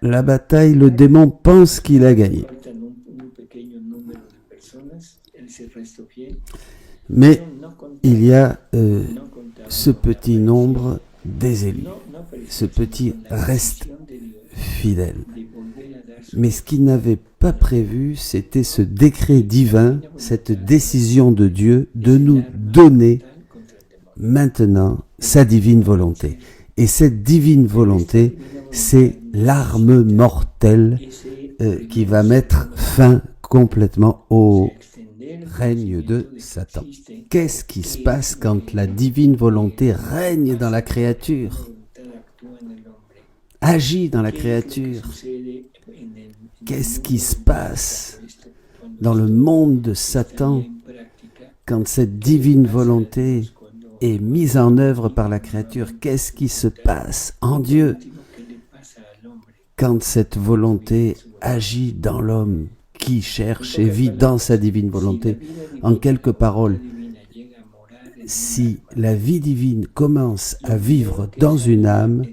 la bataille, le démon pense qu'il a gagné. Mais il y a ce petit nombre des élus, ce petit reste fidèle. Mais ce qu'il n'avait pas prévu, c'était ce décret divin, cette décision de Dieu de nous donner maintenant sa divine volonté. Et cette divine volonté, c'est l'arme mortelle qui va mettre fin complètement au règne de Satan. Qu'est-ce qui se passe quand la divine volonté règne dans la créature, agit dans la créature? Qu'est-ce qui se passe dans le monde de Satan quand cette divine volonté est mise en œuvre par la créature? Qu'est-ce qui se passe en Dieu quand cette volonté agit dans l'homme qui cherche et vit dans sa divine volonté? En quelques paroles, si la vie divine commence à vivre dans une âme,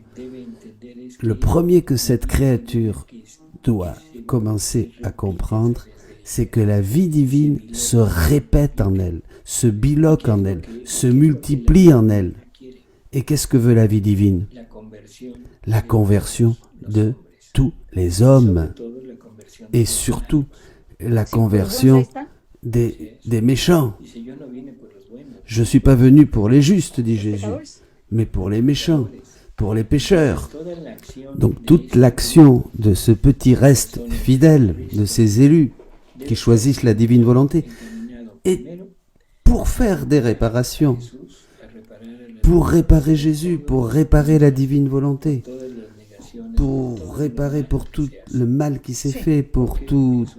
le premier que cette créature doit commencer à comprendre, c'est que la vie divine se répète en elle, se biloque en elle, se multiplie en elle. Et qu'est-ce que veut la vie divine? La conversion de tous les hommes. Et surtout, la conversion des méchants. Je ne suis pas venu pour les justes, dit Jésus, mais pour les méchants, pour les pécheurs. Donc toute l'action de ce petit reste fidèle, de ces élus qui choisissent la divine volonté, est pour faire des réparations, pour réparer Jésus, pour réparer la divine volonté, pour réparer pour tout le mal qui s'est fait, pour toutes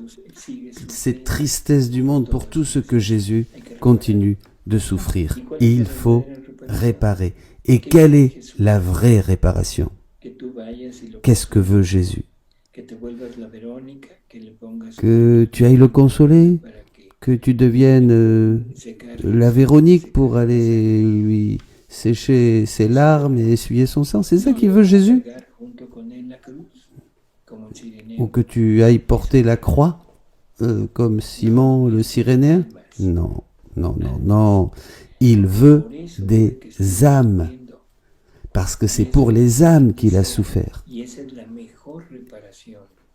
ces tristesses du monde, pour tout ce que Jésus continue de souffrir. Il faut réparer. Et quelle est la vraie réparation? Qu'est-ce que veut Jésus? Que tu ailles le consoler? Que tu deviennes la Véronique pour aller lui sécher ses larmes et essuyer son sang? C'est ça qu'il veut Jésus? Ou que tu ailles porter la croix comme Simon le Cyrénéen? Non, non, non, non. Il veut des âmes, parce que c'est pour les âmes qu'il a souffert.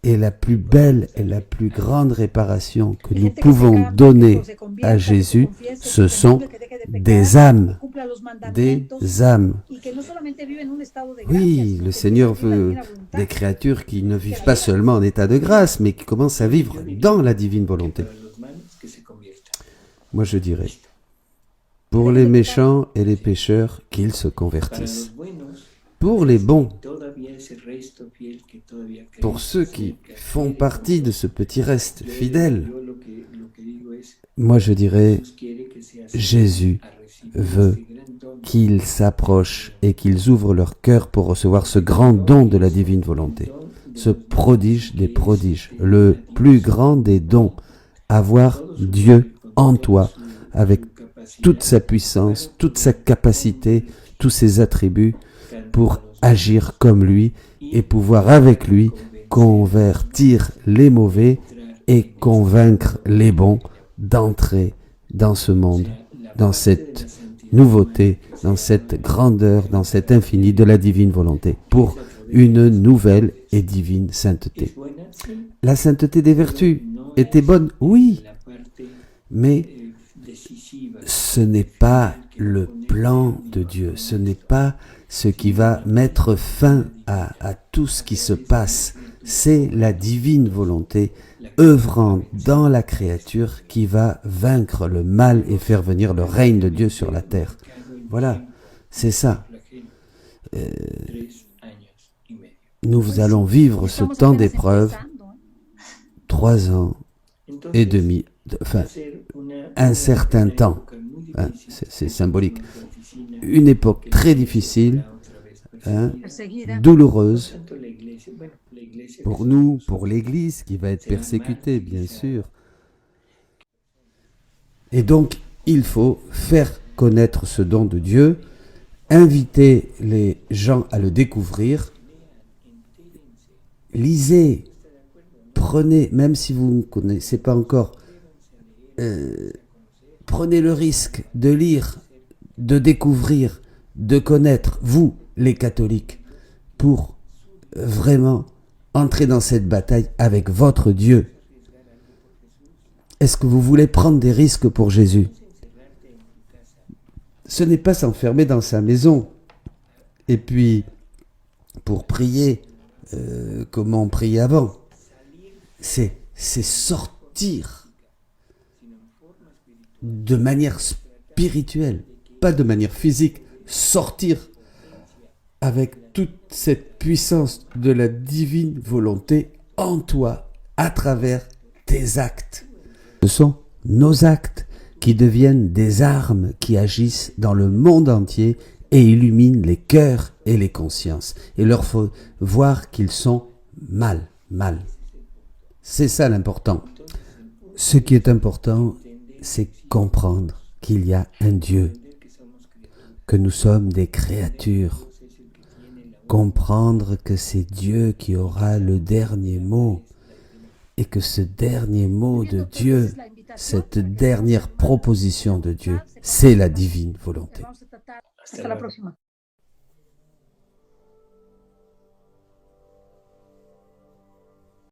Et la plus belle et la plus grande réparation que nous pouvons donner à Jésus, ce sont des âmes. Des âmes. Oui, le Seigneur veut des créatures qui ne vivent pas seulement en état de grâce, mais qui commencent à vivre dans la divine volonté. Moi, je dirais, pour les méchants et les pécheurs, qu'ils se convertissent. Pour les bons, pour ceux qui font partie de ce petit reste fidèle, moi je dirais, Jésus veut qu'ils s'approchent et qu'ils ouvrent leur cœur pour recevoir ce grand don de la divine volonté, ce prodige des prodiges, le plus grand des dons, avoir Dieu en toi, avec toute sa puissance, toute sa capacité, tous ses attributs, pour agir comme lui et pouvoir avec lui convertir les mauvais et convaincre les bons d'entrer dans ce monde, dans cette nouveauté, dans cette grandeur, dans cet infini de la divine volonté, pour une nouvelle et divine sainteté. La sainteté des vertus était bonne, oui, mais ce n'est pas le plan de Dieu, ce n'est pas ce qui va mettre fin à tout ce qui se passe. C'est la divine volonté œuvrant dans la créature qui va vaincre le mal et faire venir le règne de Dieu sur la terre. Voilà, c'est ça. Nous allons vivre ce temps d'épreuve, 3 ans et demi, enfin, un certain temps, hein, c'est symbolique. Une époque très difficile, hein, douloureuse, pour nous, pour l'Église qui va être persécutée, bien sûr. Et donc, il faut faire connaître ce don de Dieu, inviter les gens à le découvrir lisez, prenez, même si vous ne connaissez pas encore, prenez le risque de lire, de découvrir, de connaître, vous, les catholiques, pour vraiment entrer dans cette bataille avec votre Dieu. Est-ce que vous voulez prendre des risques pour Jésus? Ce n'est pas s'enfermer dans sa maison et puis pour prier comme on priait avant. C'est sortir de manière spirituelle, pas de manière physique, sortir avec toute cette puissance de la divine volonté en toi, à travers tes actes. Ce sont nos actes qui deviennent des armes qui agissent dans le monde entier et illuminent les cœurs et les consciences. Et leur faut voir qu'ils sont mal. C'est ça l'important. Ce qui est important, c'est comprendre qu'il y a un Dieu, que nous sommes des créatures. Comprendre que c'est Dieu qui aura le dernier mot et que ce dernier mot de Dieu, cette dernière proposition de Dieu, c'est la divine volonté. Hasta la próxima.